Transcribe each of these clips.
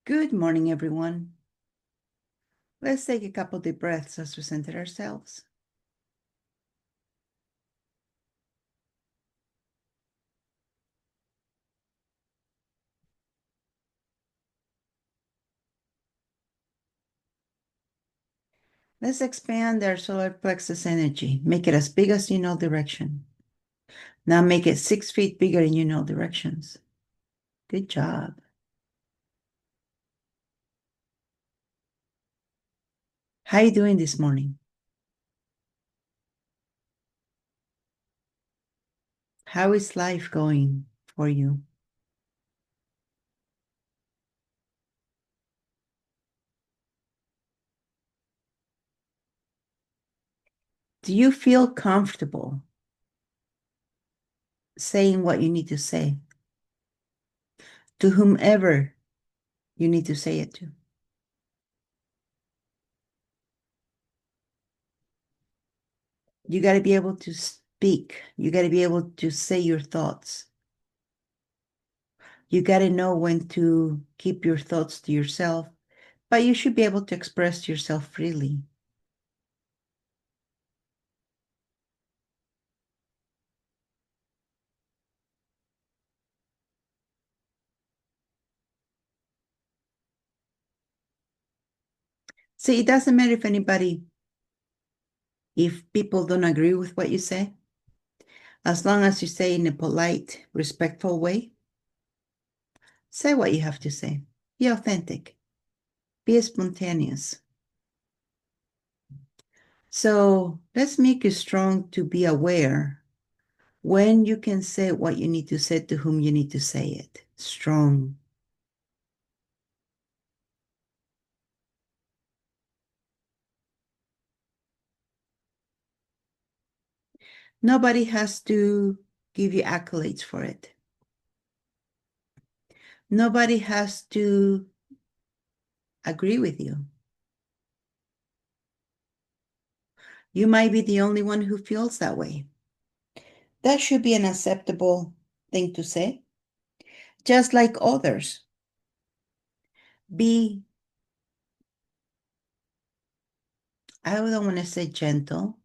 Good morning, everyone. Let's take a couple deep breaths as we center ourselves. Let's expand our solar plexus energy. Make it as big as you know direction. Now make it 6 feet bigger in you know directions. Good job. How are you doing this morning? How is life going for you? Do you feel comfortable saying what you need to say to whomever you need to say it to? You got to be able to speak. You got to be able to say your thoughts. You got to know when to keep your thoughts to yourself, but you should be able to express yourself freely. See, it doesn't matter if people don't agree with what you say, as long as you say in a polite, respectful way, say what you have to say. Be authentic. Be spontaneous. So let's make it strong to be aware when you can say what you need to say to whom you need to say it. Strong. Nobody has to give you accolades for it. Nobody has to agree with you. You might be the only one who feels that way. That should be an acceptable thing to say, just like others. Be, I don't want to say gentle,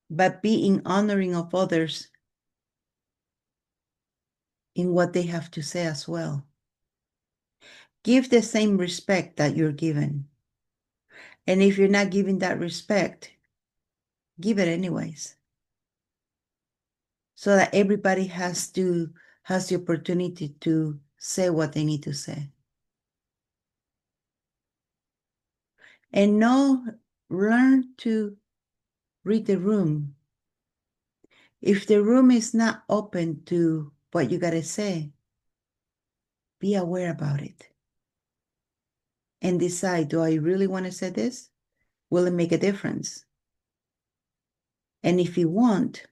but being honoring of others in what they have to say as well. Give the same respect that you're given. And if you're not giving that respect, give it anyways. So that everybody has the opportunity to say what they need to say. And learn to read the room. If the room is not open to what you got to say, be aware about it and decide, do I really want to say this? Will it make a difference? And if you won't,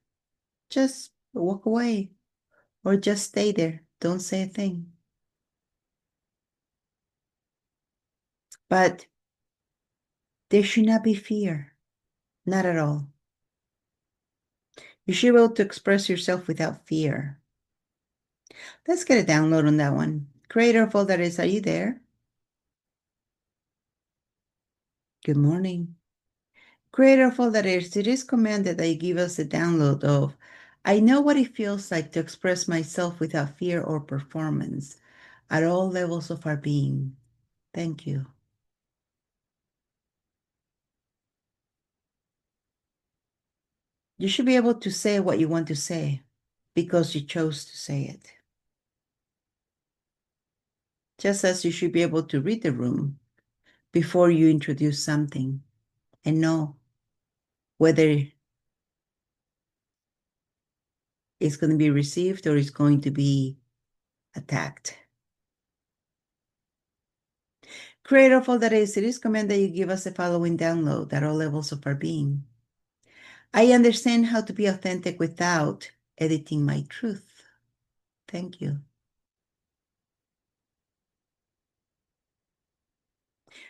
just walk away or just stay there. Don't say a thing. But there should not be fear. Not at all. You should be able to express yourself without fear. Let's get a download on that one. Creator of all that is, are you there? Good morning. Creator of all that is, it is commanded that you give us a download of, I know what it feels like to express myself without fear or performance at all levels of our being. Thank you. You should be able to say what you want to say because you chose to say it. Just as you should be able to read the room before you introduce something and know whether it's going to be received or it's going to be attacked. Creator of all that is, it is commanded that you give us the following download at all levels of our being. I understand how to be authentic without editing my truth. Thank you.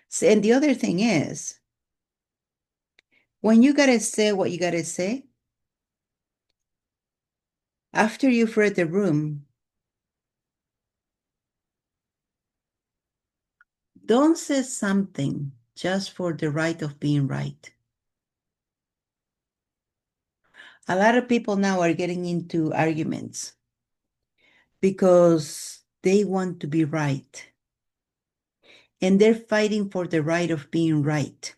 So, and the other thing is, when you got to say what you got to say, after you've read the room, Don't say something just for the right of being right. A lot of people now are getting into arguments because they want to be right. And they're fighting for the right of being right.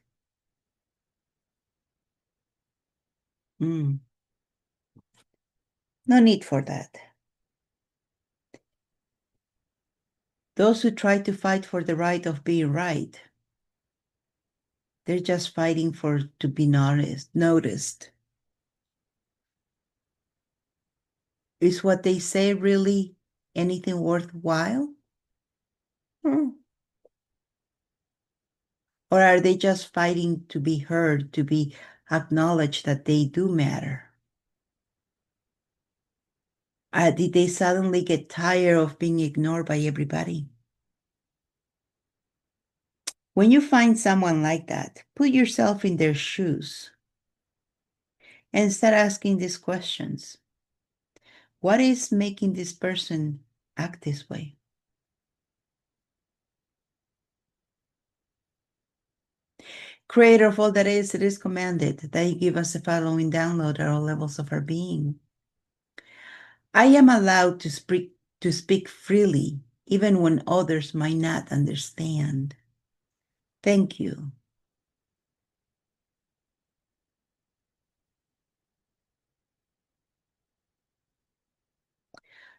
Mm. No need for that. Those who try to fight for the right of being right, they're just fighting for to be noticed. Is what they say really anything worthwhile? Hmm. Or are they just fighting to be heard, to be acknowledged that they do matter? Did they suddenly get tired of being ignored by everybody? When you find someone like that, put yourself in their shoes and start asking these questions. What is making this person act this way? Creator of all that is, it is commanded that you give us the following download at all levels of our being. I am allowed to speak freely, even when others might not understand. Thank you.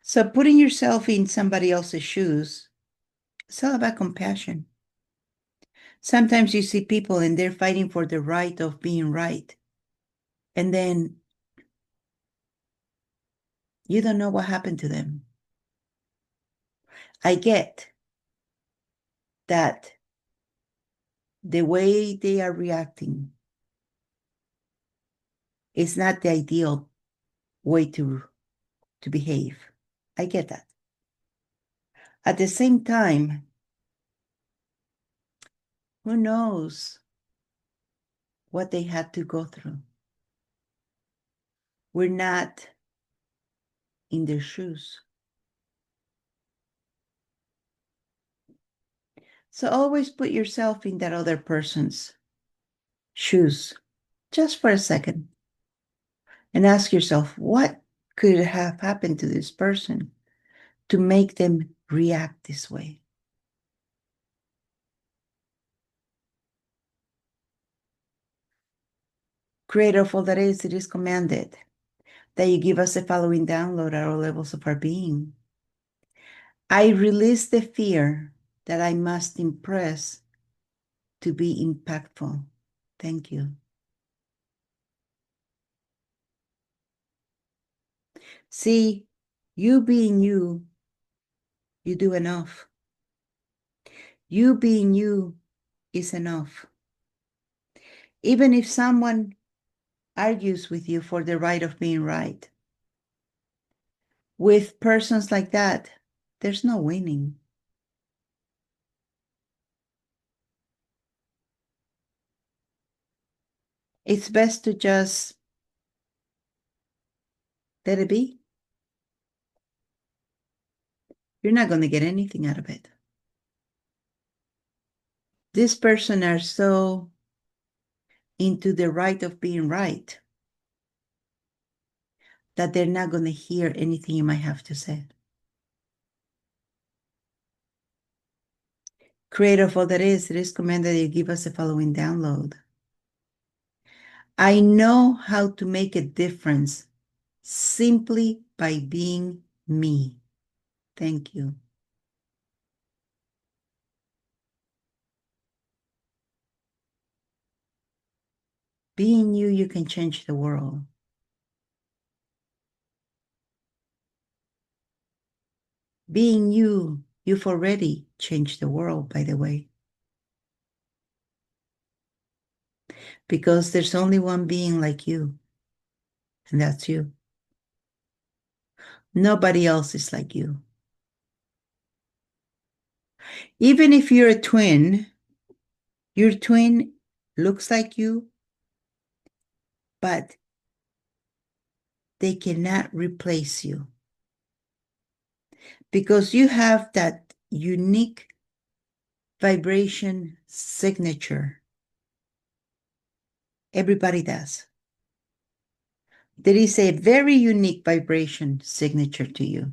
So putting yourself in somebody else's shoes, it's all about compassion. Sometimes you see people and they're fighting for the right of being right. And then you don't know what happened to them. I get that the way they are reacting is not the ideal way to behave. I get that. At the same time, who knows what they had to go through? We're not in their shoes. So always put yourself in that other person's shoes just for a second and ask yourself, what could have happened to this person to make them react this way? Creator of all that is, it is commanded that you give us the following download at all levels of our being. I release the fear that I must impress to be impactful. Thank you. See, you being you, you do enough. You being you is enough. Even if someone argues with you for the right of being right, with persons like that, there's no winning. It's best to just let it be. You're not going to get anything out of it. This person are so into the right of being right that they're not going to hear anything you might have to say. Creator of all that is, it is commanded that you give us the following download. I know how to make a difference simply by being me. Thank you. Being you, you can change the world. Being you, you've already changed the world, by the way. Because there's only one being like you, and that's you. Nobody else is like you. Even if you're a twin, your twin looks like you, but they cannot replace you because you have that unique vibration signature. Everybody does. There is a very unique vibration signature to you.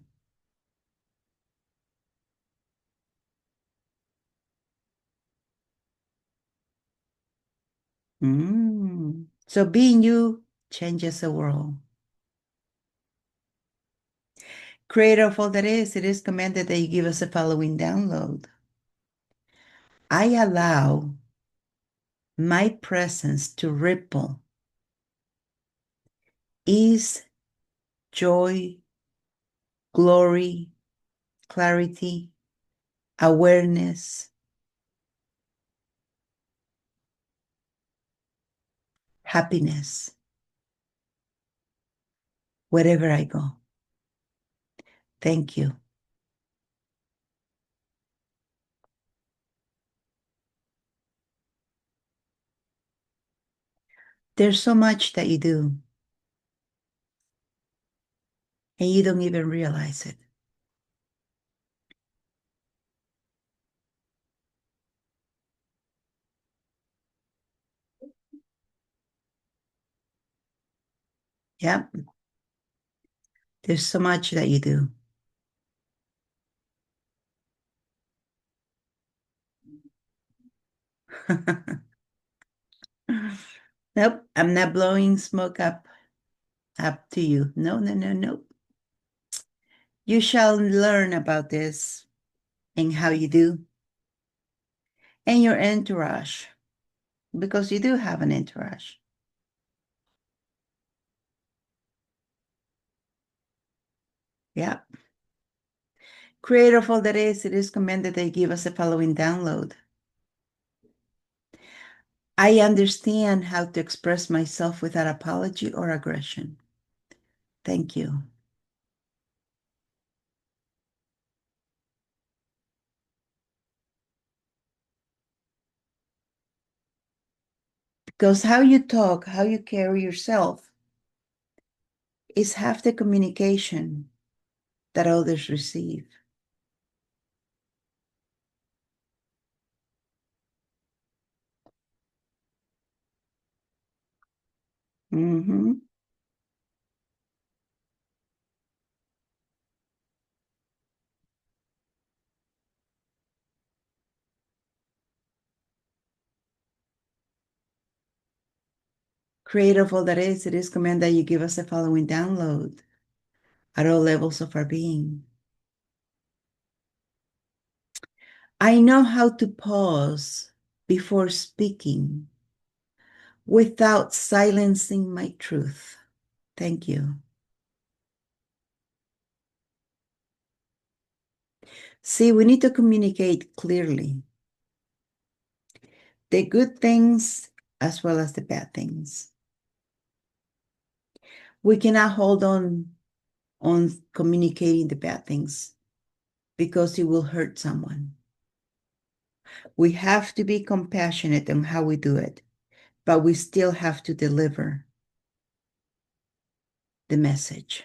So being you changes the world. Creator of all that is, it is commanded that you give us the following download. I allow my presence to ripple ease, joy, glory, clarity, awareness, happiness, wherever I go. Thank you. There's so much that you do, and you don't even realize it. Yep. There's so much that you do. Nope, I'm not blowing smoke up to you. No, no, no, no. You shall learn about this and how you do and your entourage, because you do have an entourage. Yeah. Creator of all that is, it is commanded that you give us the following download. I understand how to express myself without apology or aggression. Thank you. Because how you talk, how you carry yourself is half the communication that others receive. Mm-hmm. Creator of all that is, it is commanded that you give us the following download at all levels of our being. I know how to pause before speaking without silencing my truth. Thank you. See, we need to communicate clearly the good things as well as the bad things. We cannot hold on communicating the bad things because it will hurt someone. We have to be compassionate on how we do it, but we still have to deliver the message.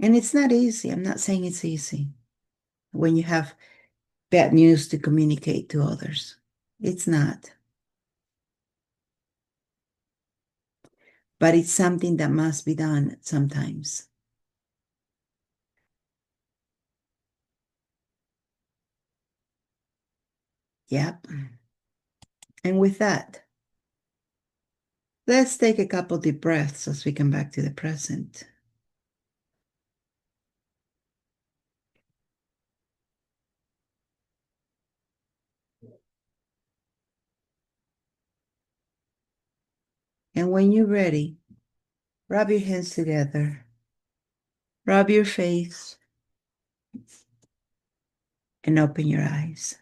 And it's not easy. I'm not saying it's easy when you have bad news to communicate to others. It's not. But it's something that must be done sometimes. Yep. And with that, let's take a couple deep breaths as we come back to the present. And when you're ready, rub your hands together, rub your face, and open your eyes.